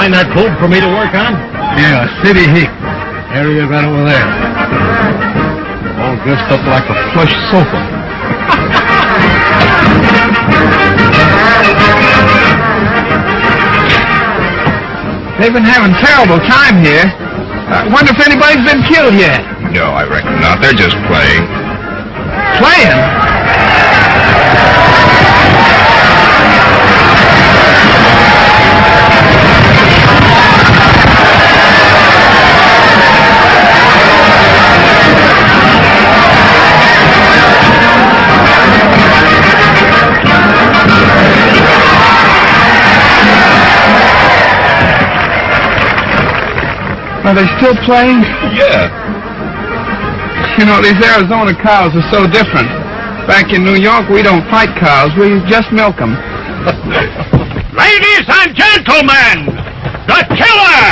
find that colt for me to work on? Yeah, City Heat. Area right over there. All dressed up like a plush sofa. They've been having terrible time here. I wonder if anybody's been killed yet. No, I reckon not. They're just playing. Playing? Are they still playing? Yeah. You know, these Arizona cows are so different. Back in New York, we don't fight cows. We just milk them. Ladies and gentlemen, the killer!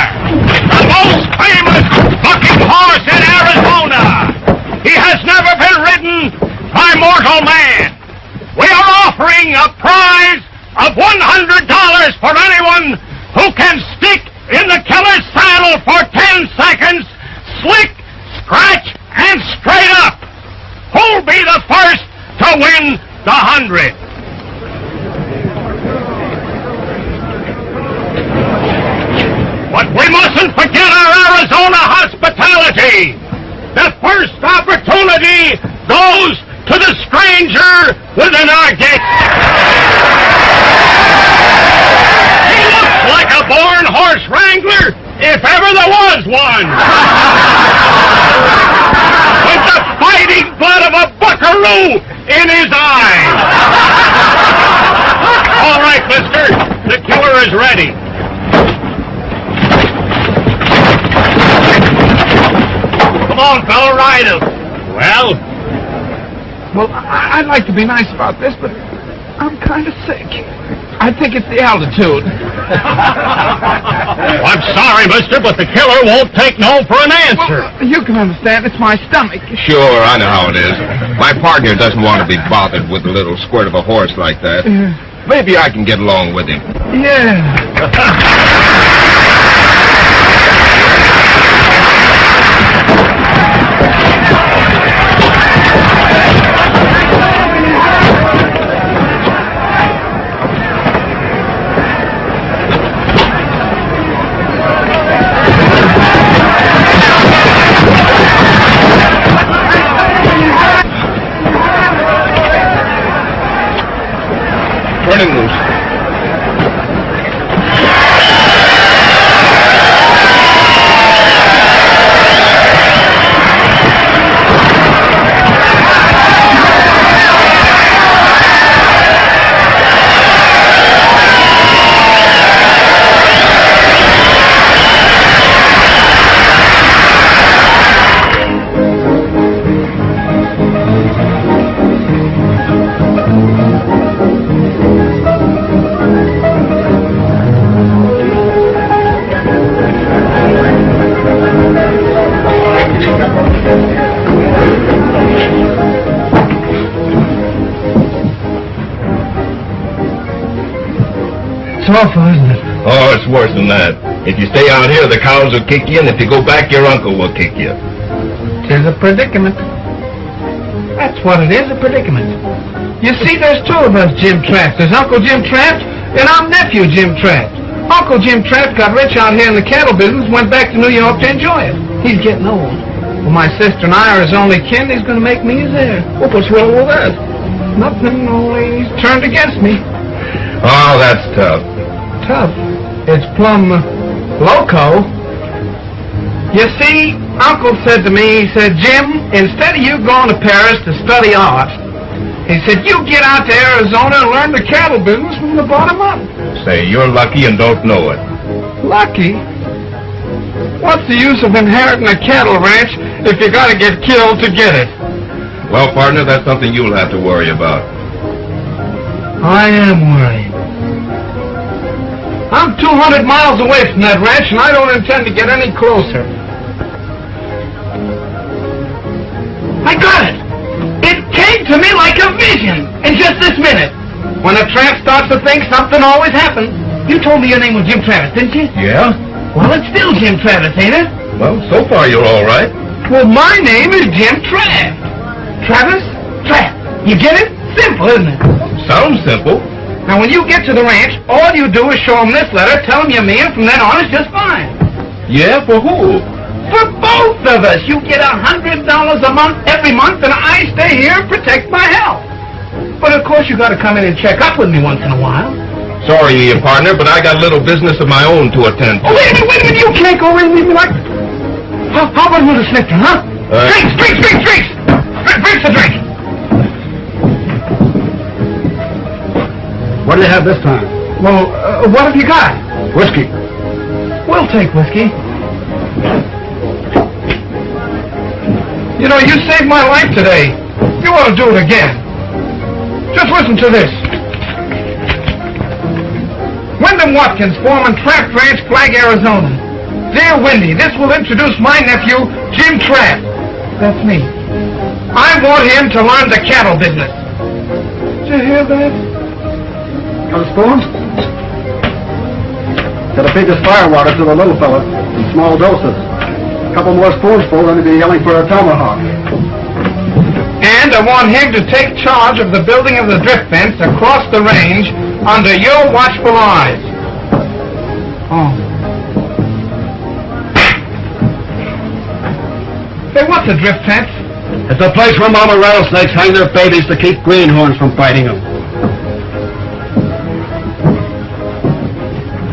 The most famous bucking horse in Arizona! He has never been ridden by mortal man! We are offering a prize of $100 for anyone who can stick in the killer's saddle for 10 seconds, slick, scratch, and straight up. Who'll be the first to win the 100? But we mustn't forget our Arizona hospitality. The first opportunity goes to the stranger within our gates. He looks like a born horse wrangler, if ever there was one. With the fighting blood of a buckaroo in his eyes. All right, mister, the killer is ready. Come on, fella, ride him. Well, I'd like to be nice about this, but I'm kind of sick. I think it's the altitude. I'm sorry, mister, but the killer won't take no for an answer. Well, you can understand, it's my stomach. Sure, I know how it is. My partner doesn't want to be bothered with a little squirt of a horse like that. Maybe I can get along with him. Yeah. Turn him loose. It's awful, isn't it? Oh, it's worse than that. If you stay out here, the cows will kick you, and if you go back, your uncle will kick you. Tis a predicament. That's what it is, a predicament. You see, there's two of us Jim Trapp. There's Uncle Jim Trapp, and I'm nephew Jim Trapp. Uncle Jim Trapp got rich out here in the cattle business, went back to New York to enjoy it. He's getting old. Well, my sister and I are his only kin. He's going to make me his heir. Well, what's wrong with that? Nothing, only he's turned against me. Oh, that's tough. Tough. It's plumb loco. You see, Uncle said to me, he said, Jim, instead of you going to Paris to study art, he said, you get out to Arizona and learn the cattle business from the bottom up. Say, you're lucky and don't know it. Lucky? What's the use of inheriting a cattle ranch if you gotta get killed to get it? Well, partner, that's something you'll have to worry about. I am worried. I'm 200 miles away from that ranch, and I don't intend to get any closer. I got it! It came to me like a vision in just this minute. When a tramp starts to think, something always happens. You told me your name was Jim Travis, didn't you? Yeah? Well, it's still Jim Travis, ain't it? Well, so far you're all right. Well, my name is Jim Travis. Travis? Trapp. You get it? Simple, isn't it? Sounds simple. Now, when you get to the ranch, all you do is show them this letter, tell them you're me, and from then on it's just fine. Yeah, for who? For both of us. You get $100 a month every month, and I stay here and protect my health. But, of course, you got to come in and check up with me once in a while. Sorry, partner, but I got a little business of my own to attend to. Oh, wait a minute. You can't go in and leave me like... How about a little snifter, huh? Drinks! Drinks a drink! What do you have this time? Well, what have you got? Whiskey. We'll take whiskey. You know, you saved my life today. You ought to do it again. Just listen to this. Wyndham Watkins, foreman, Trapp Ranch, Flag, Arizona. Dear Wendy, this will introduce my nephew, Jim Trapp. That's me. I want him to learn the cattle business. Did you hear that? Got a spoon? Gotta feed this firewater to the little fella in small doses. A couple more spoonfuls and he'll be yelling for a tomahawk. And I want him to take charge of the building of the drift fence across the range under your watchful eyes. Oh. Hey, what's a drift fence? It's a place where mama rattlesnakes hang their babies to keep greenhorns from biting them.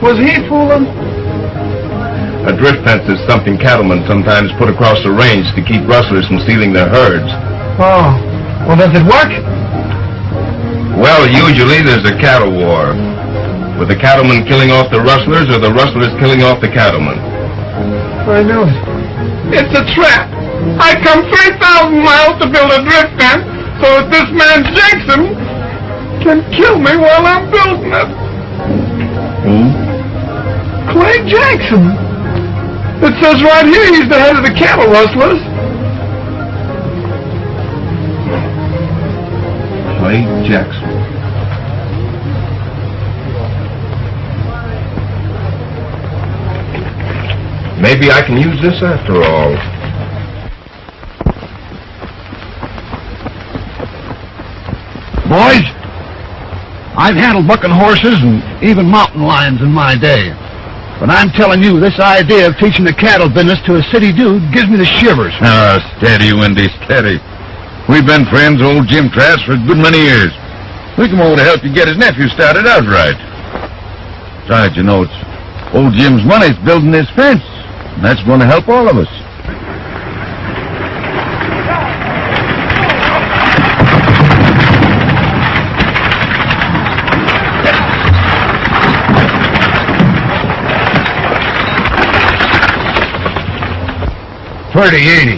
Was he fooling? A drift fence is something cattlemen sometimes put across the range to keep rustlers from stealing their herds. Oh. Well, does it work? Well, usually there's a cattle war, with the cattlemen killing off the rustlers or the rustlers killing off the cattlemen. I knew it. It's a trap. I come 3,000 miles to build a drift fence so that this man Jackson can kill me while I'm building it. Who? Clay Jackson. It says right here he's the head of the cattle rustlers. Clay Jackson. Maybe I can use this after all. Boys, I've handled bucking horses and even mountain lions in my day. But I'm telling you, this idea of teaching the cattle business to a city dude gives me the shivers. Steady, Wendy, steady. We've been friends, old Jim Travis, for a good many years. We come over to help you get his nephew started out right. Besides, you know, it's old Jim's money's building this fence, and that's going to help all of us. Pretty, ain't he?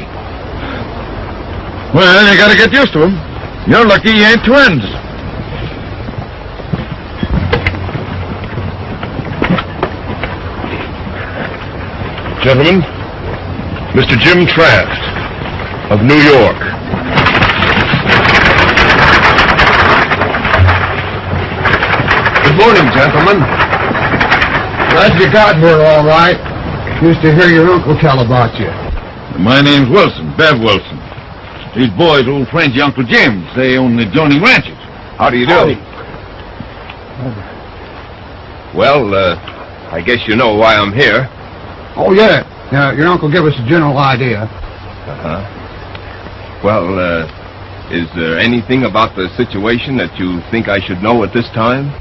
Well, you gotta get used to him. You're lucky you ain't twins. Gentlemen, Mr. Jim Trapp of New York. Good morning, gentlemen. Glad you got here all right. Used to hear your uncle tell about you. My name's Wilson, Bev Wilson. These boys, old friends, your Uncle Jim's. They own the adjoining ranches. How do you do? Well, I guess you know why I'm here. Oh, yeah. Your uncle gave us a general idea. Uh-huh. Well, is there anything about the situation that you think I should know at this time?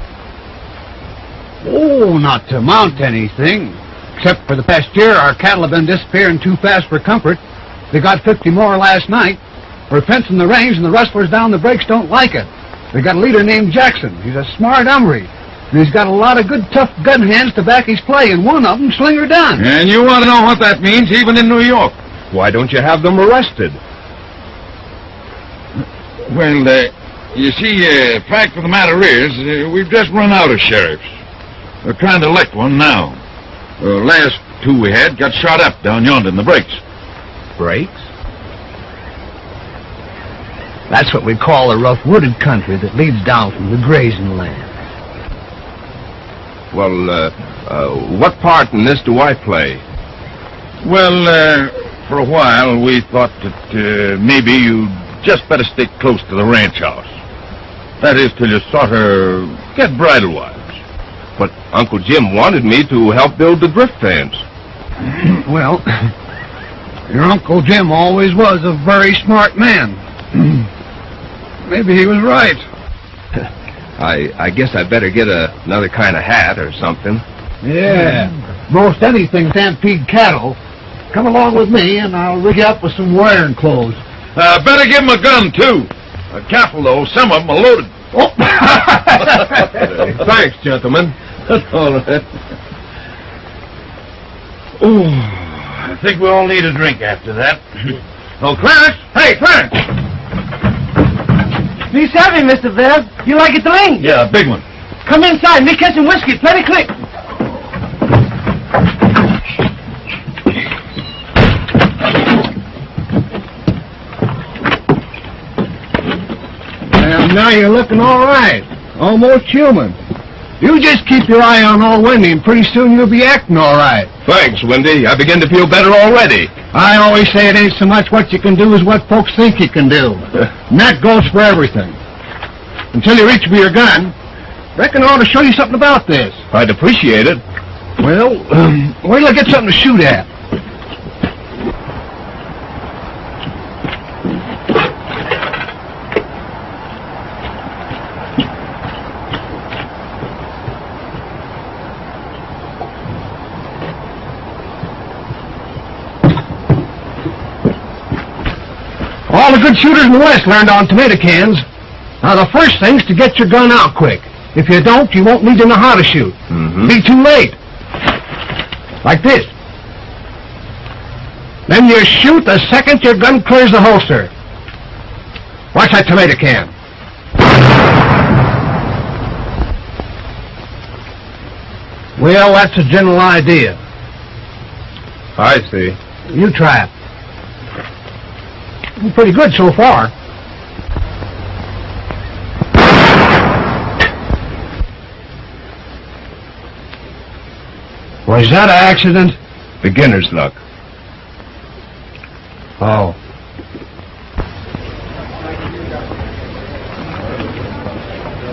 Oh, not to amount to anything. Except for the past year, our cattle have been disappearing too fast for comfort. They got 50 more last night. We're fencing the range, and the rustlers down the breaks don't like it. They got a leader named Jackson. He's a smart hombre. And he's got a lot of good, tough gun hands to back his play, and one of them, Slinger Dunn. And you want to know what that means, even in New York. Why don't you have them arrested? Well, you see, fact of the matter is, we've just run out of sheriffs. We're trying to elect one now. The last two we had got shot up down yonder in the breaks. Breaks? That's what we call a rough wooded country that leads down from the grazing land. Well, what part in this do I play? Well, for a while, we thought that maybe you'd just better stick close to the ranch house. That is, till you sort of get bridle wise. But Uncle Jim wanted me to help build the drift fence. Well, your Uncle Jim always was a very smart man. Maybe he was right. I guess I'd better get another kind of hat or something. Yeah. Most anything stampede cattle. Come along with me, and I'll rig you up with some wearing clothes. Better give him a gun, too. Careful, though. Some of them are loaded. Oh. Thanks, gentlemen. That's all right. Oh, I think we all need a drink after that. Oh, Clarence! Hey, Clarence! Please have me, Mr. Bev. You like it to lean? Yeah, a big one. Come inside. Me catch some whiskey. Plenty quick. And now you're looking all right. Almost human. You just keep your eye on old Wendy, and pretty soon you'll be acting all right. Thanks, Wendy. I begin to feel better already. I always say it ain't so much what you can do as what folks think you can do. And that goes for everything. Until you reach for your gun, reckon I ought to show you something about this. I'd appreciate it. Well, wait till I get something to shoot at. All the good shooters in the West learned on tomato cans. Now, the first thing's to get your gun out quick. If you don't, you won't need to know how to shoot. Be too late. Like this. Then you shoot the second your gun clears the holster. Watch that tomato can. Well, that's a general idea. I see. You try it. Pretty good so far. Was that an accident? Beginner's luck. Oh.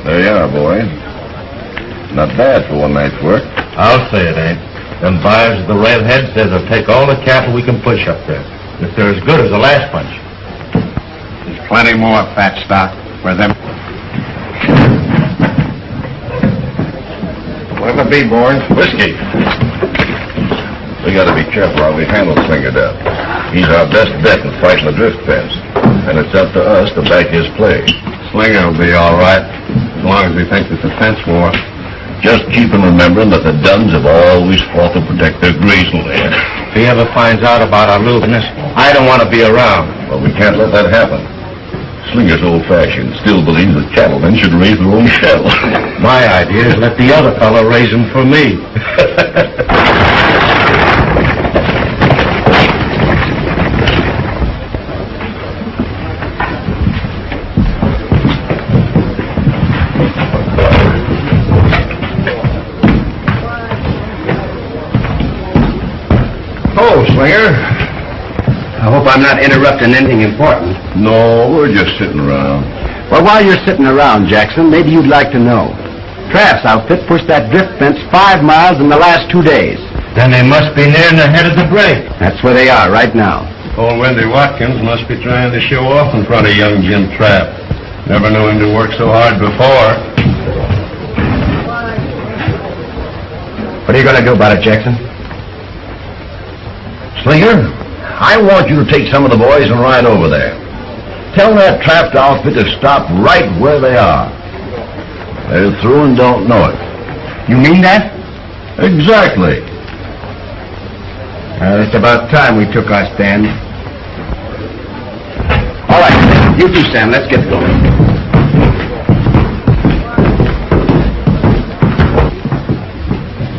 There you are, boy. Not bad for one night's work. I'll say it ain't. Them buyers of the redhead says they'll take all the cattle we can push up there, if they're as good as the last bunch. There's plenty more fat stock for them. What'll it be, boys? Whiskey. We gotta be careful how we handle Slinger Death. He's our best bet in fighting the drift fence, and it's up to us to back his play. Slinger will be all right, as long as he thinks it's a fence war. Just keep on remembering that the Duns have always fought to protect their grazing land. If he ever finds out about our lewdness, I don't want to be around. Well, we can't let that happen. Slinger's old-fashioned, still believes that cattlemen should raise their own cattle. My idea is let the other fellow raise them for me. Oh, Slinger. I hope I'm not interrupting anything important. No, we're just sitting around. Well, while you're sitting around, Jackson, maybe you'd like to know. Traff's outfit pushed that drift fence 5 miles in the last 2 days. Then they must be nearing the head of the break. That's where they are right now. Old Wendy Watkins must be trying to show off in front of young Jim Trapp. Never knew him to work so hard before. What are you going to do about it, Jackson? Slinger, I want you to take some of the boys and ride over there. Tell that trapped outfit to stop right where they are. They're through and don't know it. You mean that? Exactly. It's about time we took our stand. All right, you two, Sam, let's get going.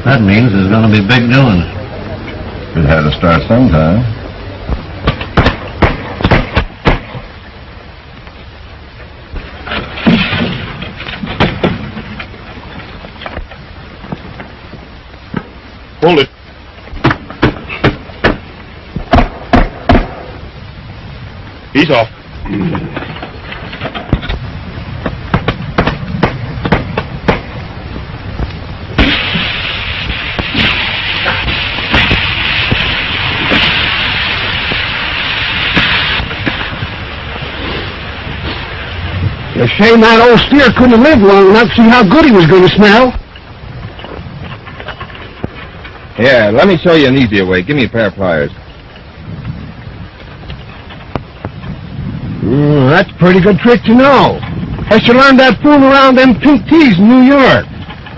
That means there's going to be big doings. It had to start sometime. He's off. A shame that old steer couldn't have lived long enough to see how good he was going to smell. Yeah, let me show you an easier way. Give me a pair of pliers. That's a pretty good trick to know. Has you learned that fool around them pink tees in New York?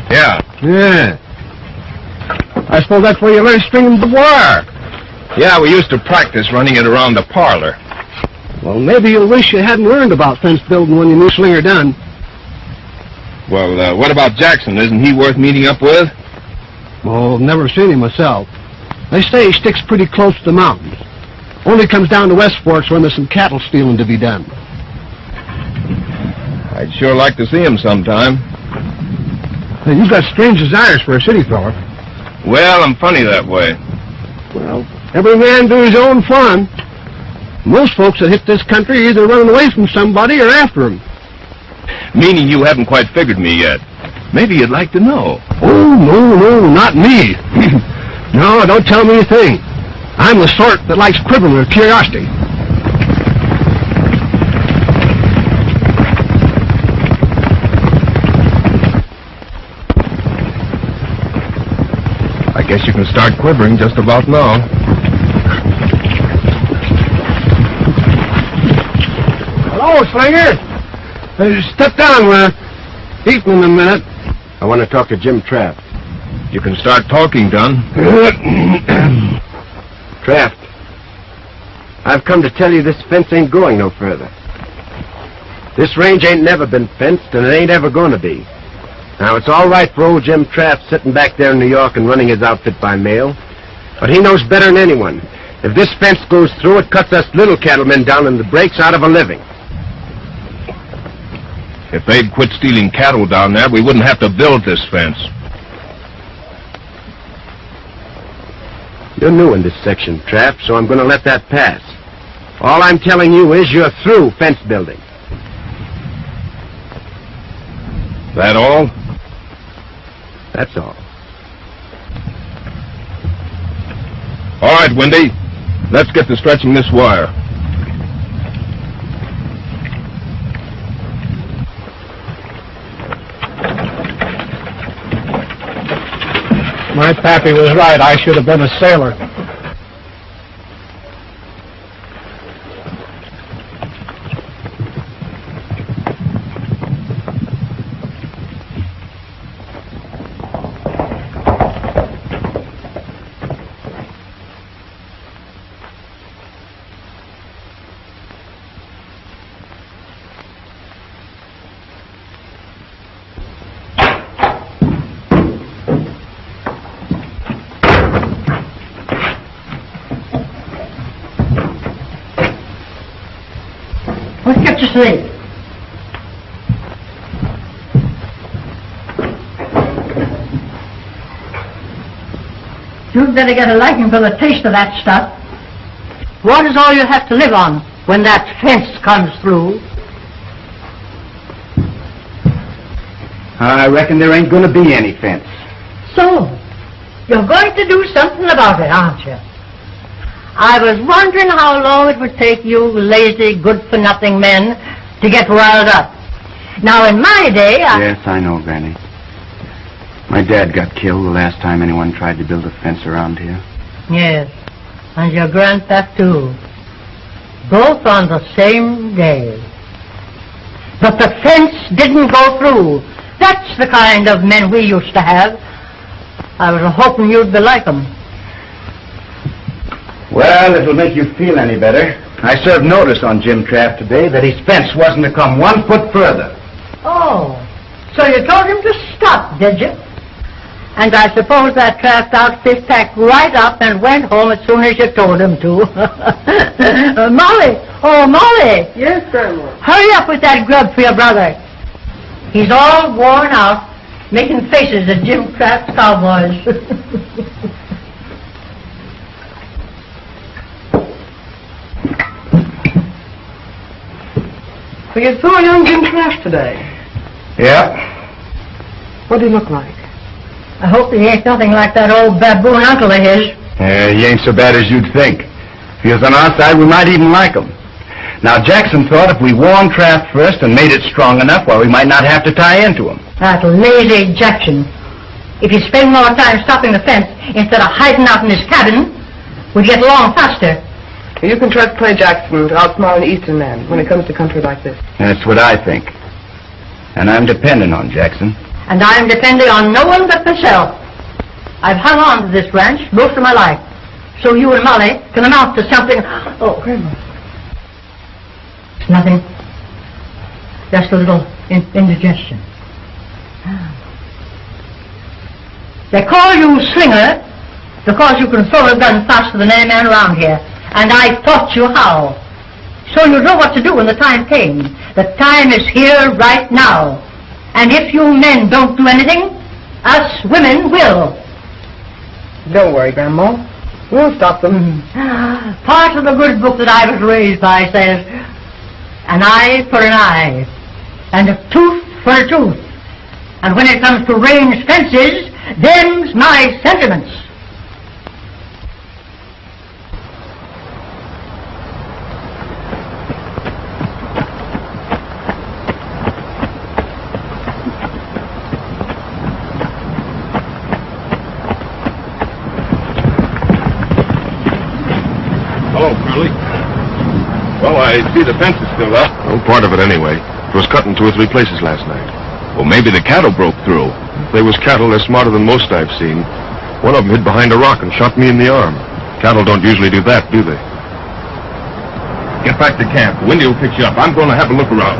Yeah. Yeah. I suppose that's where you learned stringing the wire. Yeah, we used to practice running it around the parlor. Well, maybe you'll wish you hadn't learned about fence building when you knew Slinger done. Well, what about Jackson? Isn't he worth meeting up with? Well, never seen him myself. They say he sticks pretty close to the mountains. Only comes down to West Forks when there's some cattle stealing to be done. I'd sure like to see him sometime. Hey, you've got strange desires for a city fella. Well, I'm funny that way. Well, every man do his own fun. Most folks that hit this country are either running away from somebody or after him. Meaning you haven't quite figured me yet. Maybe you'd like to know. Oh, no, not me. No, don't tell me a thing. I'm the sort that likes quivering with curiosity. I guess you can start quivering just about now. Hello, Slinger. Step down. We're eating in a minute. I want to talk to Jim Traft. You can start talking, Dunn. Traft, I've come to tell you this fence ain't going no further. This range ain't never been fenced, and it ain't ever going to be. Now, it's all right for old Jim Traft sitting back there in New York and running his outfit by mail, but he knows better than anyone. If this fence goes through, it cuts us little cattlemen down in the breaks out of a living. If they'd quit stealing cattle down there, we wouldn't have to build this fence. You're new in this section, Traft, so I'm going to let that pass. All I'm telling you is you're through fence building. That all? That's all. All right, Wendy. Let's get to stretching this wire. My pappy was right. I should have been a sailor. Let's get to sleep. You'd better get a liking for the taste of that stuff. Water's all you have to live on when that fence comes through. I reckon there ain't going to be any fence. So, you're going to do something about it, aren't you? I was wondering how long it would take you lazy, good-for-nothing men to get riled up. Now, in my day, Yes, I know, Granny. My dad got killed the last time anyone tried to build a fence around here. Yes, and your grandpa, too. Both on the same day. But the fence didn't go through. That's the kind of men we used to have. I was hoping you'd be like 'em. Well, it'll make you feel any better. I served notice on Jim Traft today that his fence wasn't to come 1 foot further. Oh, so you told him to stop, did you? And I suppose that Traft outfit packed right up and went home as soon as you told him to. Molly! Oh, Molly! Yes, Grandma. Hurry up with that grub for your brother. He's all worn out, making faces at Jim Traft's cowboys. We saw young Jim Trask today. Yeah. What did he look like? I hope he ain't nothing like that old baboon uncle of his. He ain't so bad as you'd think. If he was on our side, we might even like him. Now, Jackson thought if we warned Kraft first and made it strong enough, well, we might not have to tie into him. That lazy Jackson. If he'd spend more time stopping the fence instead of hiding out in his cabin, we'd get along faster. You can trust Clay Jackson to outsmart an Eastern man when it comes to country like this. That's what I think. And I'm depending on Jackson. And I'm depending on no one but myself. I've hung on to this ranch most of my life, so you and Molly can amount to something. Oh, Grandma. It's nothing. Just a little indigestion. They call you Slinger because you can throw a gun faster than any man around here. And I taught you how. So you know what to do when the time came. The time is here right now. And if you men don't do anything, us women will. Don't worry, Grandma. We'll stop them. Part of the good book that I was raised by says, an eye for an eye, and a tooth for a tooth. And when it comes to range fences, them's my sentiments. Hello, Curly. Well, I see the fence is still up. Well, part of it anyway. It was cut in 2 or 3 places last night. Well, maybe the cattle broke through. If they was cattle, they're smarter than most I've seen. One of them hid behind a rock and shot me in the arm. Cattle don't usually do that, do they? Get back to camp. Windy will pick you up. I'm going to have a look around.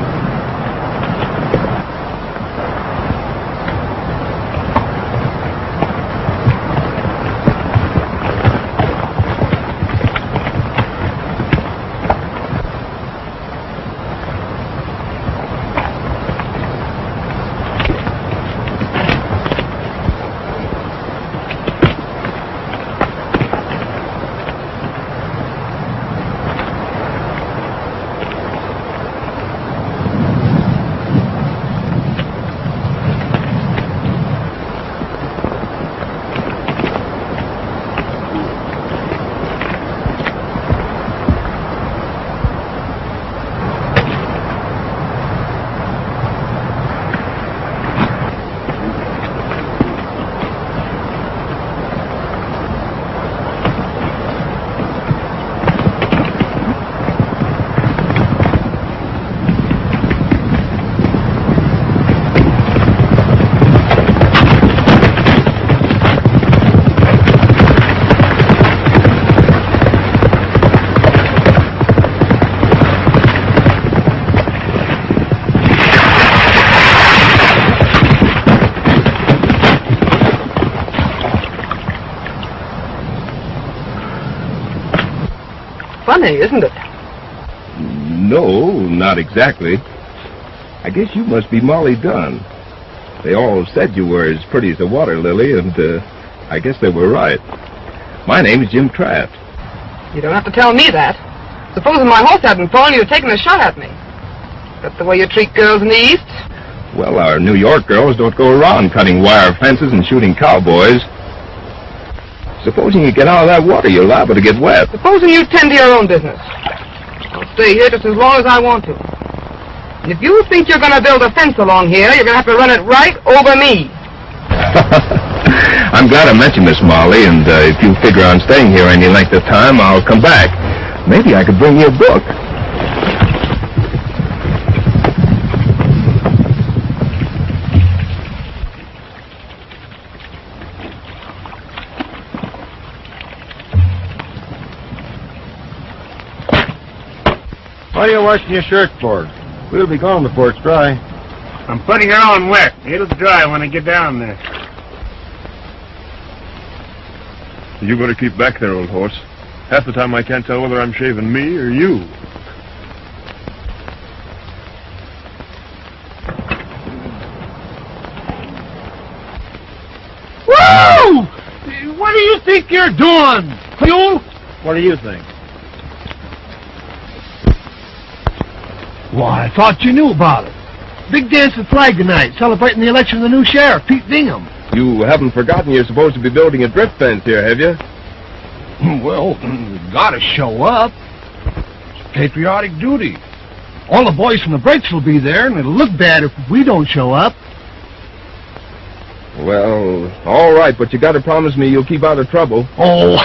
Funny, isn't it? No, not exactly. I guess you must be Molly Dunn. They all said you were as pretty as a water lily, and I guess they were right. My name is Jim Trask. You don't have to tell me that. Supposing my horse hadn't fallen, you'd have taken a shot at me. That's the way you treat girls in the East? Well, our New York girls don't go around cutting wire fences and shooting cowboys. Supposing you get out of that water, you're liable to get wet. Supposing you tend to your own business. I'll stay here just as long as I want to. And if you think you're going to build a fence along here, you're going to have to run it right over me. I'm glad I mentioned this, Molly, and if you figure on staying here any length of time, I'll come back. Maybe I could bring you a book. What are you washing your shirt for? We'll be gone before it's dry. I'm putting her on wet. It'll dry when I get down there. You better keep back there, old horse. Half the time I can't tell whether I'm shaving me or you. Whoa! What do you think you're doing? You? What do you think? Why, I thought you knew about it. Big dance at Flag tonight, celebrating the election of the new sheriff, Pete Bingham. You haven't forgotten you're supposed to be building a drift fence here, have you? Well, gotta show up. It's patriotic duty. All the boys from the breaks will be there, and it'll look bad if we don't show up. Well, all right, but you gotta promise me you'll keep out of trouble. Oh,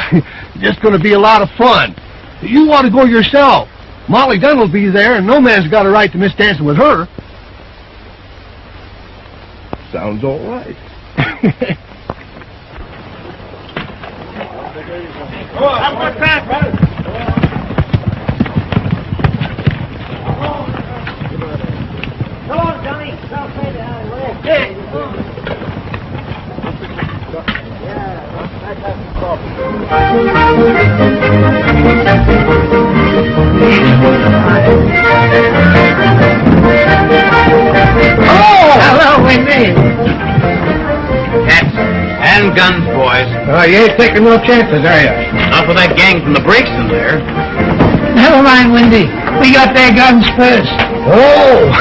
just gonna be a lot of fun. You want to go yourself. Molly Dunn will be there, and no man's got a right to miss dancing with her. Sounds all right. Come on, Johnny. Hello, Wendy. That's handguns, boys. You ain't taking no chances, are you? Not with that gang from the breaks in there. Never mind, Wendy. We got their guns first. Oh!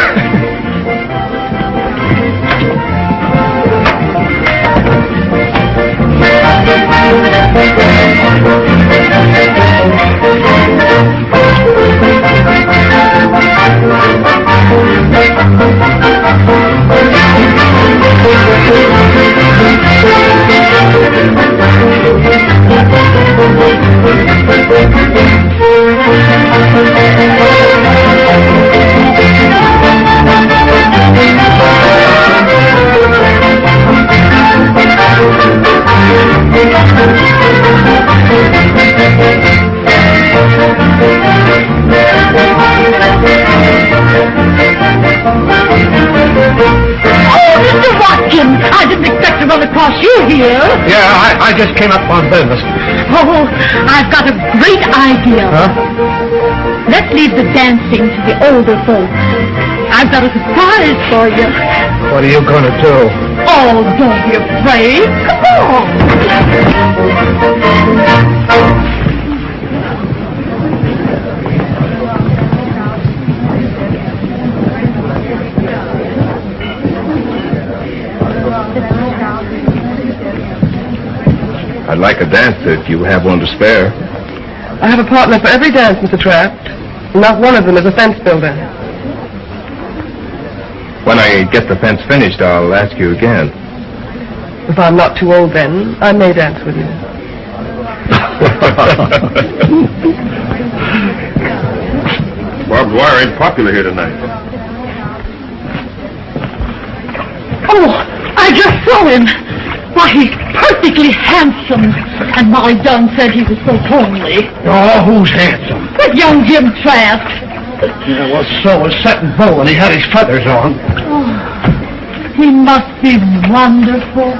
Yeah, I just came up on business. Oh, I've got a great idea. Huh? Let's leave the dancing to the older folks. I've got a surprise for you. What are you going to do? Oh, don't be afraid. Come on. I'd like a dance if you have one to spare. I have a partner for every dance, Mr. Trapp. Not one of them is a fence builder. When I get the fence finished, I'll ask you again. If I'm not too old then, I may dance with you. Barbed wire ain't popular here tonight. Oh, I just saw him. Why, he's perfectly handsome. And Molly Dunn said he was so homely. Oh, who's handsome? That young Jim Trapp. Yeah, well, so was Setting Bull, and he had his feathers on. Oh, he must be wonderful.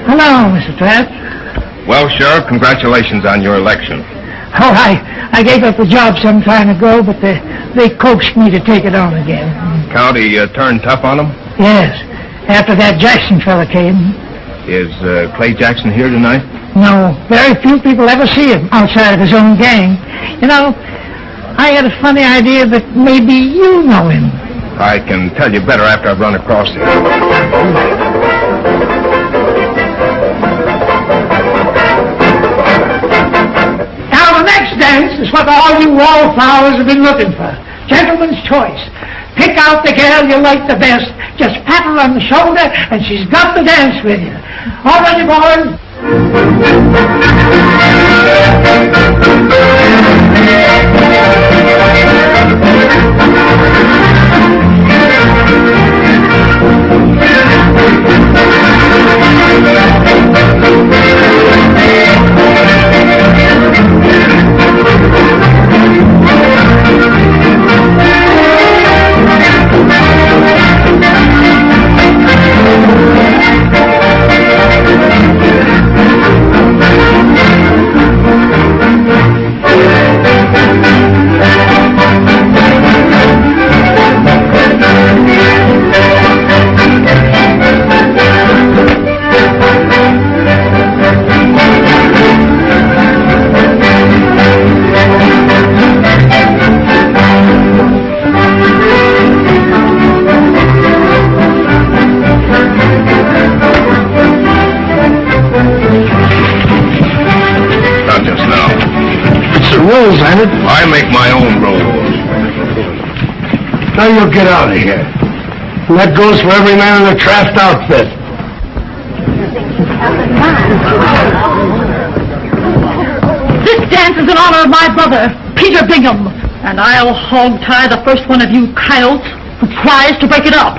Hello, Mr. Trapp. Well, Sheriff, congratulations on your election. Oh, I gave up the job some time ago, but they coaxed me to take it on again. County turned tough on them? Yes, after that Jackson fella came. Is Clay Jackson here tonight? No, very few people ever see him outside of his own gang. You know, I had a funny idea that maybe you know him. I can tell you better after I've run across him. Now, the next dance is what all you wallflowers have been looking for. Gentleman's choice. Pick out the girl you like the best. Just pat her on the shoulder, and she's got to dance with you. All ready, boys? rules, ain't it? I make my own rules. Now you'll get out of here. And that goes for every man in the Traft outfit. This dance is in honor of my brother, Peter Bingham, and I'll hog-tie the first one of you coyotes who tries to break it up.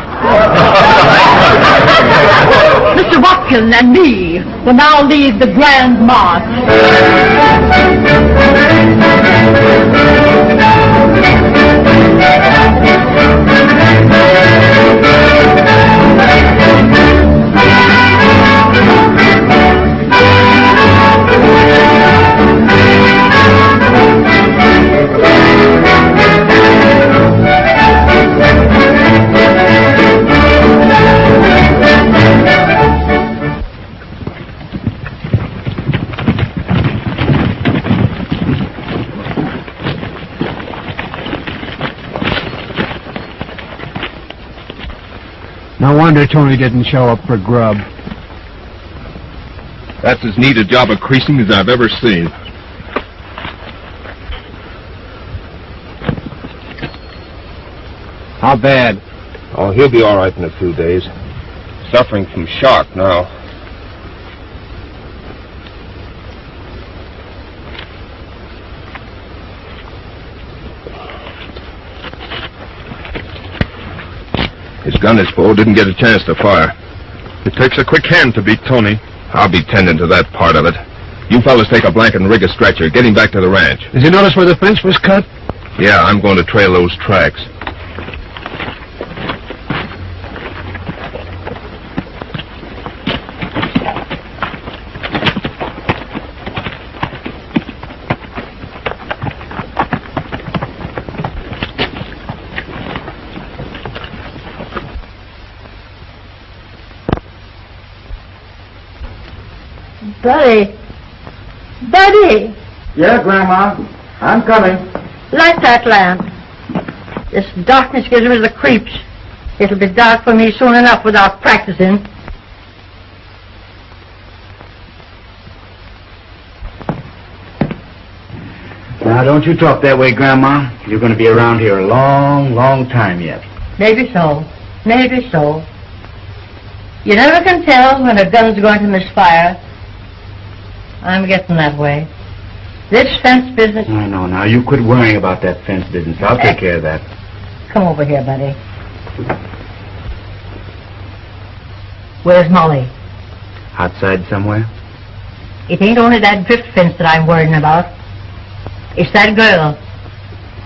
Mr. Watkin and me will now lead the grand march. No wonder Tony didn't show up for grub. That's as neat a job of creasing as I've ever seen. How bad? Oh, he'll be all right in a few days. Suffering from shock now. His gun, his bow, didn't get a chance to fire. It takes a quick hand to beat Tony. I'll be tending to that part of it. You fellas take a blanket and rig a stretcher. Get him back to the ranch. Did you notice where the fence was cut? Yeah, I'm going to trail those tracks. Buddy. Buddy! Yeah, Grandma. I'm coming. Light that lamp. This darkness gives me the creeps. It'll be dark for me soon enough without practicing. Now, don't you talk that way, Grandma. You're going to be around here a long, long time yet. Maybe so. Maybe so. You never can tell when a gun's going to misfire. I'm getting that way. This fence business... I know. Now, you quit worrying about that fence business. I'll take care of that. Come over here, buddy. Where's Molly? Outside somewhere? It ain't only that drift fence that I'm worrying about. It's that girl.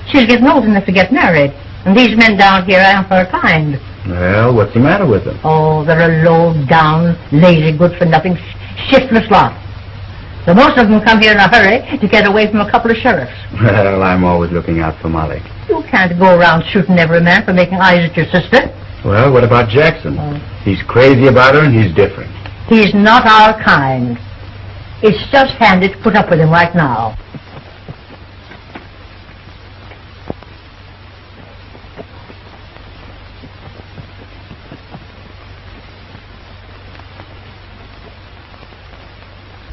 She's getting old enough to get married. And these men down here aren't her kind. Well, what's the matter with them? Oh, they're a low-down, lazy, good-for-nothing, shiftless lot. The most of them come here in a hurry to get away from a couple of sheriffs. Well, I'm always looking out for Molly. You can't go around shooting every man for making eyes at your sister. Well, what about Jackson? He's crazy about her and he's different. He's not our kind. It's just handy to put up with him right now.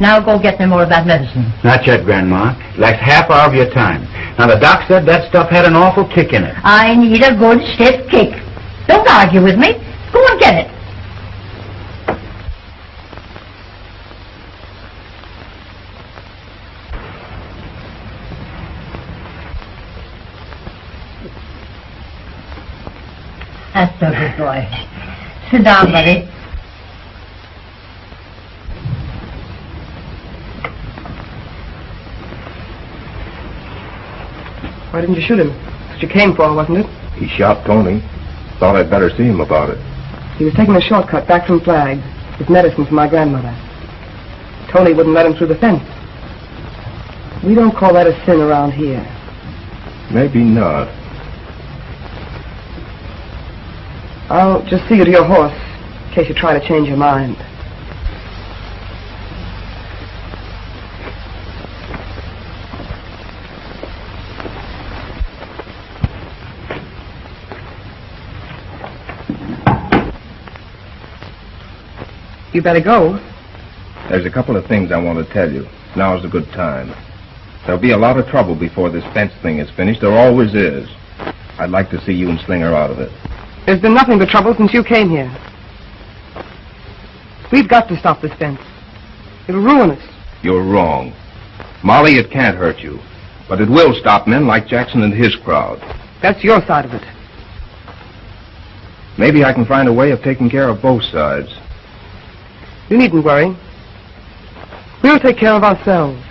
Now go get me more of that medicine. Not yet, Grandma. It lacks half hour of your time. Now, the doc said that stuff had an awful kick in it. I need a good stiff kick. Don't argue with me. Go and get it. That's a good boy. Sit down, buddy. Why didn't you shoot him? That's what you came for, wasn't it? He shot Tony. Thought I'd better see him about it. He was taking a shortcut back from Flag with medicine for my grandmother. Tony wouldn't let him through the fence. We don't call that a sin around here. Maybe not. I'll just see you to your horse, in case you try to change your mind. You better go. There's a couple of things I want to tell you. Now's a good time. There'll be a lot of trouble before this fence thing is finished. There always is. I'd like to see you and Slinger out of it. There's been nothing but trouble since you came here. We've got to stop this fence. It'll ruin us. You're wrong. Molly, it can't hurt you. But it will stop men like Jackson and his crowd. That's your side of it. Maybe I can find a way of taking care of both sides. You needn't worry. We'll take care of ourselves.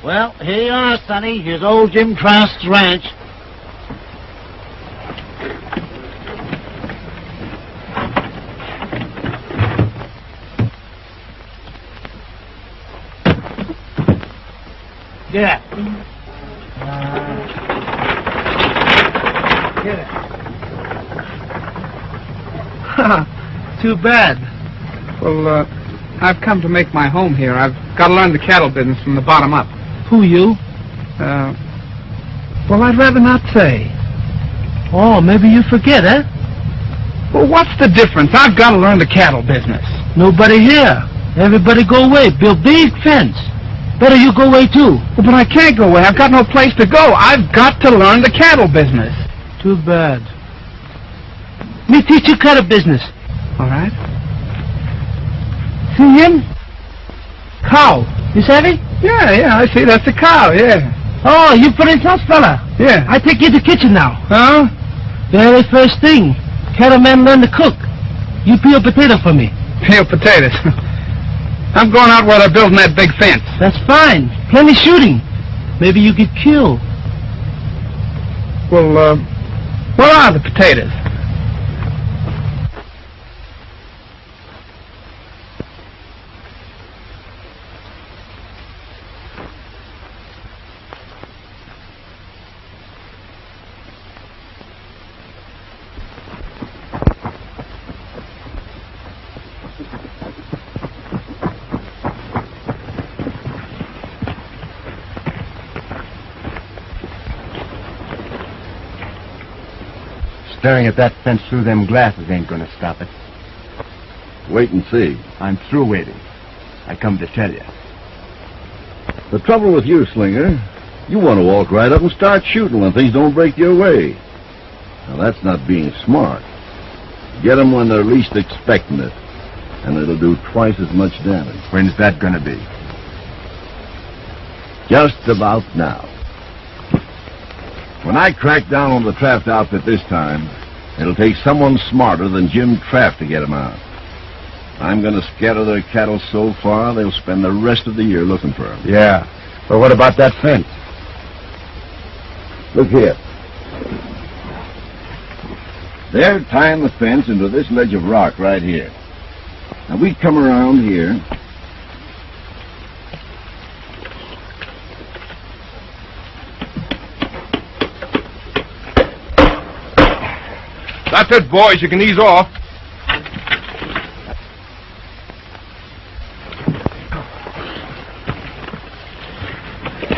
Well, here you are, Sonny. Here's old Jim Trask's ranch. Get it. Get it. Too bad. Well, I've come to make my home here. I've got to learn the cattle business from the bottom up. Who, you? Well, I'd rather not say. Oh, maybe you forget, eh? Well, what's the difference? I've got to learn the cattle business. Nobody here. Everybody go away. Build big fence. Better you go away, too. Well, but I can't go away. I've got no place to go. I've got to learn the cattle business. Too bad. Me teach you cattle business. All right. See him? Cow. You savvy? Yeah, I see. That's the cow, yeah. Oh, you put in house fella? Yeah. I take you to the kitchen now. Huh? Very first thing. Cattleman learn to cook. You peel potato for me. Peel potatoes? I'm going out where they're building that big fence. That's fine. Plenty shooting. Maybe you get killed. Well, where are the potatoes? Staring at that fence through them glasses ain't gonna stop it. Wait and see. I'm through waiting. I come to tell you. The trouble with you, Slinger, you want to walk right up and start shooting when things don't break your way. Now, that's not being smart. Get them when they're least expecting it, and it'll do twice as much damage. When's that gonna be? Just about now. When I crack down on the Traft outfit this time, it'll take someone smarter than Jim Traft to get them out. I'm going to scatter their cattle so far, they'll spend the rest of the year looking for them. Yeah. But what about that fence? Look here. They're tying the fence into this ledge of rock right here. Now, we come around here. That's it, boys. You can ease off.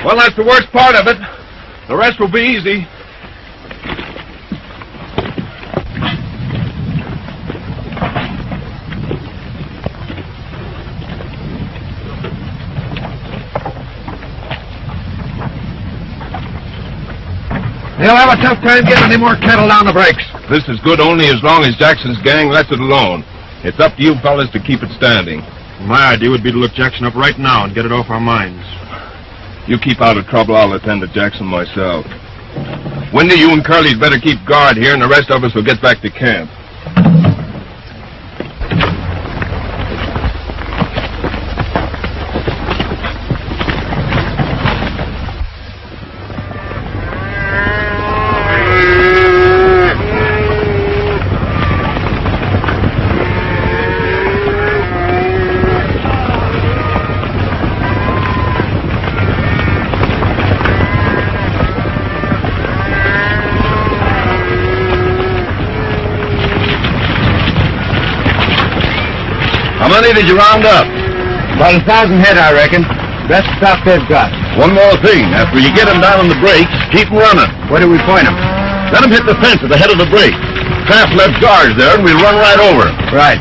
Well, that's the worst part of it. The rest will be easy. They'll have a tough time getting any more cattle down the breaks. This is good only as long as Jackson's gang lets it alone. It's up to you fellas to keep it standing. My idea would be to look Jackson up right now and get it off our minds. You keep out of trouble, I'll attend to Jackson myself. Wendy, you and Curly'd better keep guard here, and the rest of us will get back to camp. How many did you round up? About 1,000 head, I reckon. Best stock they've got. One more thing. After you get them down on the brakes, keep them running. Where do we point them? Let them hit the fence at the head of the brake. Kraft left guards there, and we'll run right over. Right.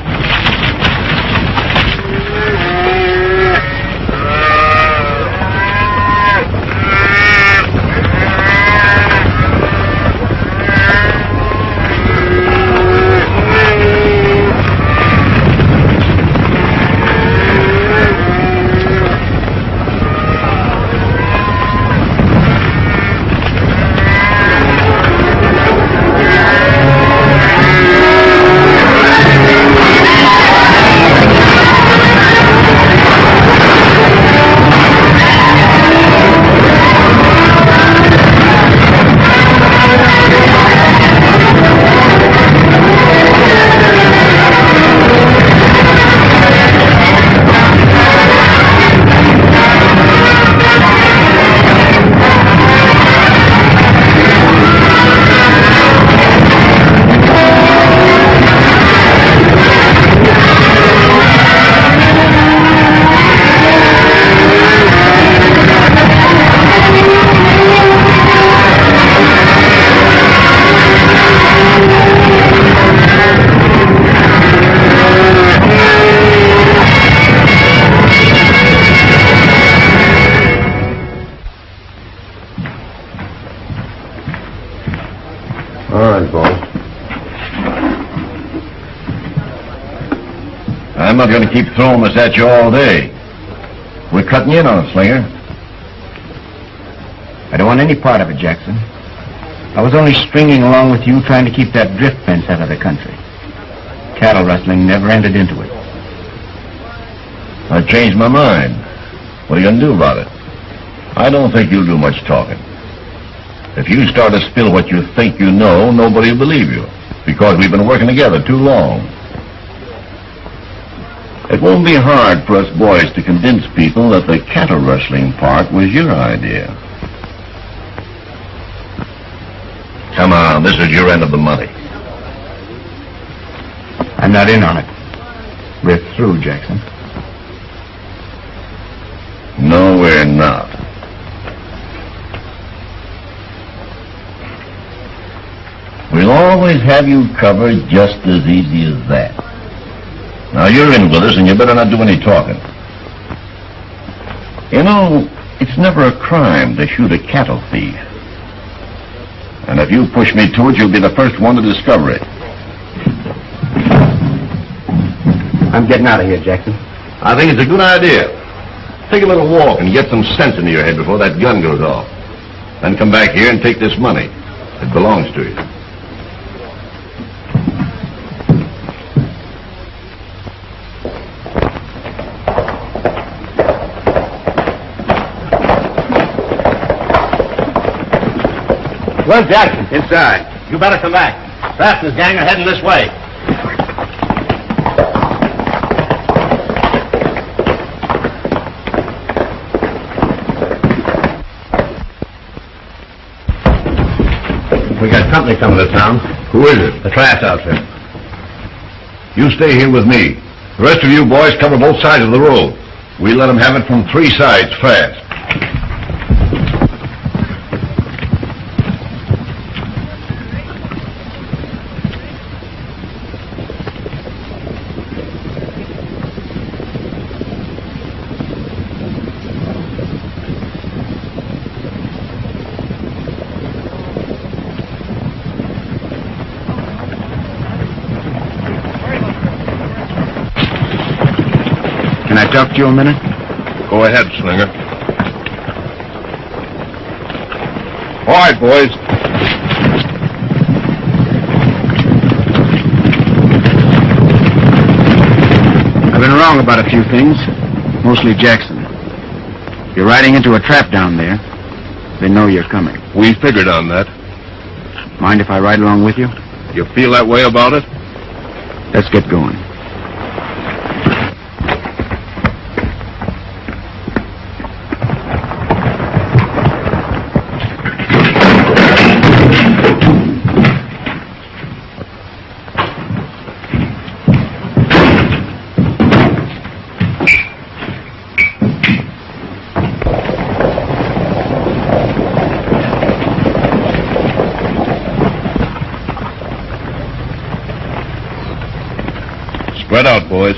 All right, boss. I'm not going to keep throwing this at you all day. We're cutting in on it, Slinger. I don't want any part of it, Jackson. I was only stringing along with you trying to keep that drift fence out of the country. Cattle rustling never entered into it. I changed my mind. What are you going to do about it? I don't think you'll do much talking. If you start to spill what you think you know, nobody will believe you, because we've been working together too long. It won't be hard for us boys to convince people that the cattle rustling part was your idea. Come on, this is your end of the money. I'm not in on it. We're through, Jackson. No, we're not. We'll always have you covered just as easy as that. Now, you're in with us, and you better not do any talking. You know, it's never a crime to shoot a cattle thief. And if you push me to it, you'll be the first one to discover it. I'm getting out of here, Jackson. I think it's a good idea. Take a little walk and get some sense into your head before that gun goes off. Then come back here and take this money. It belongs to you. Where's Jackson? Inside. You better come back. Kraft and his gang are heading this way. We got company coming to town. Who is it? The Kraft outfit. You stay here with me. The rest of you boys cover both sides of the road. We let them have it from 3 sides fast. Can I talk to you a minute? Go ahead, Slinger. All right, boys. I've been wrong about a few things, mostly Jackson. You're riding into a trap down there. They know you're coming. We figured on that. Mind if I ride along with you? You feel that way about it? Let's get going. boys.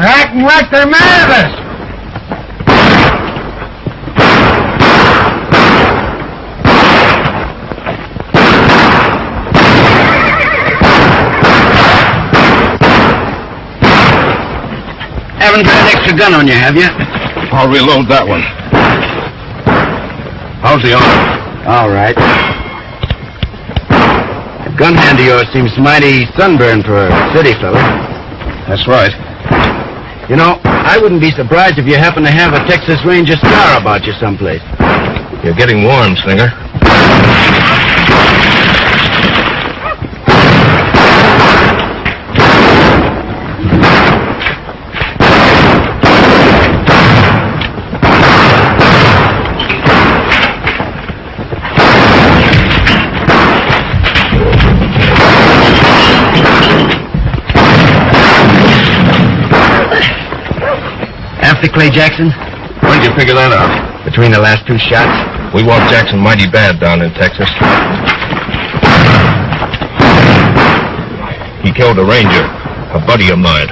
Acting like they're mad at us. Haven't got an extra gun on you, have you? I'll reload that one. How's the arm? All right. The gun hand of yours seems mighty sunburned for a city fella. That's right. You know, I wouldn't be surprised if you happen to have a Texas Ranger scar about you someplace. You're getting warm, Slinger. After Clay Jackson? When did you figure that out? Between the last two shots? We want Jackson mighty bad down in Texas. He killed a ranger, a buddy of mine.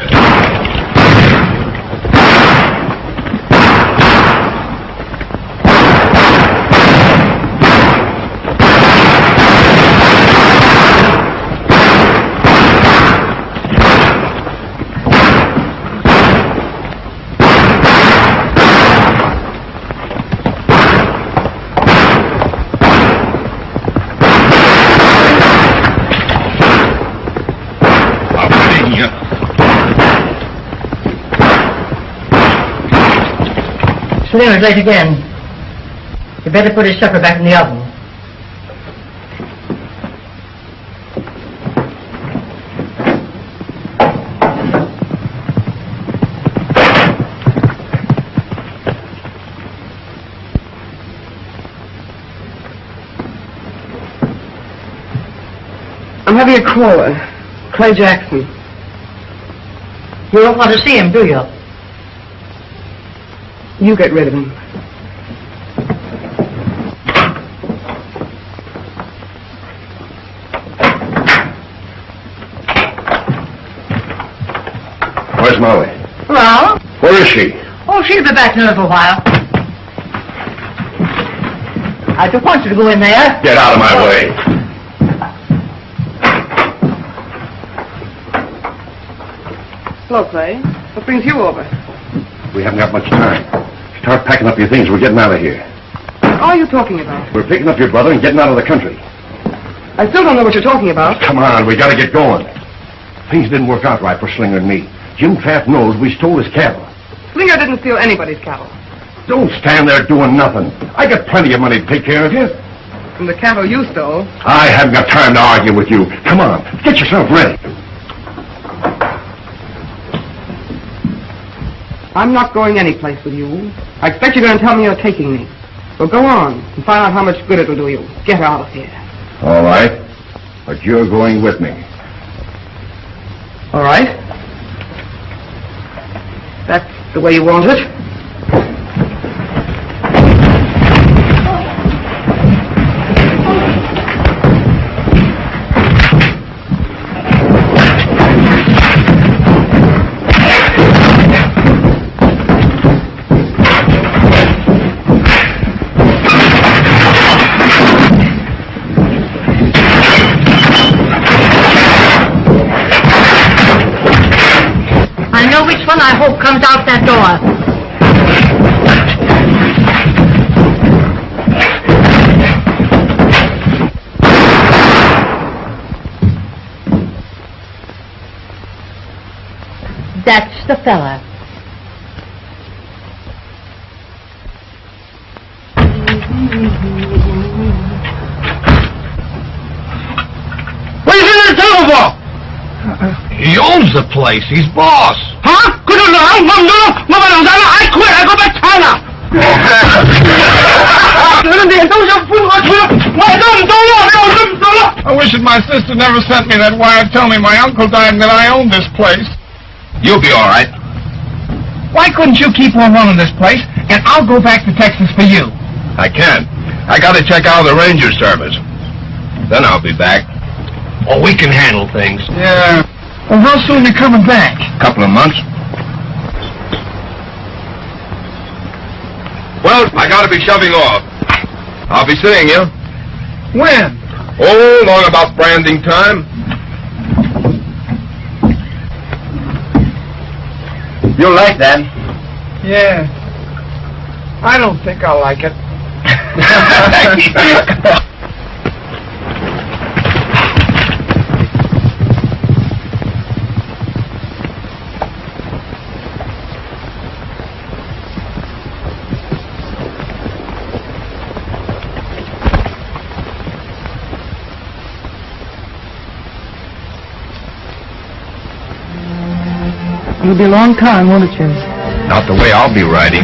Slinger's late again. You better put his supper back in the oven. I'm having a caller. Clay Jackson. You don't want to see him, do you? You get rid of him. Where's Molly? Well? Where is she? Oh, she'll be back in a little while. I don't want you to go in there. Get out of my way. Hello, Clay. What brings you over? We haven't got much time. Start packing up your things. We're getting out of here. What are you talking about? We're picking up your brother and getting out of the country. I still don't know what you're talking about. Come on, we gotta get going. Things didn't work out right for Slinger and me. Jim Trapp knows we stole his cattle. Slinger didn't steal anybody's cattle. Don't stand there doing nothing. I got plenty of money to take care of you. From the cattle you stole. I haven't got time to argue with you. Come on, get yourself ready. I'm not going anyplace with you. I expect you're going to tell me you're taking me. Well, go on and find out how much good it'll do you. Get out of here. All right, but you're going with me. All right. That's the way you want it. one, I hope, comes out that door. That's the fella. What are you sitting there talking for? He owns the place. He's boss. Huh? I quit. I go back to China. I wish that my sister never sent me that wire telling me my uncle died and that I own this place. You'll be all right. Why couldn't you keep on running this place, and I'll go back to Texas for you? I can't. I gotta check out the ranger service. Then I'll be back. Oh, we can handle things. Yeah. Well, how soon are you coming back? Couple of months. Well, I gotta be shoving off. I'll be seeing you. When? Oh, long about branding time. You'll like that. Yeah. I don't think I'll like it. It'll be a long time, won't it, Jerry? Not the way I'll be riding.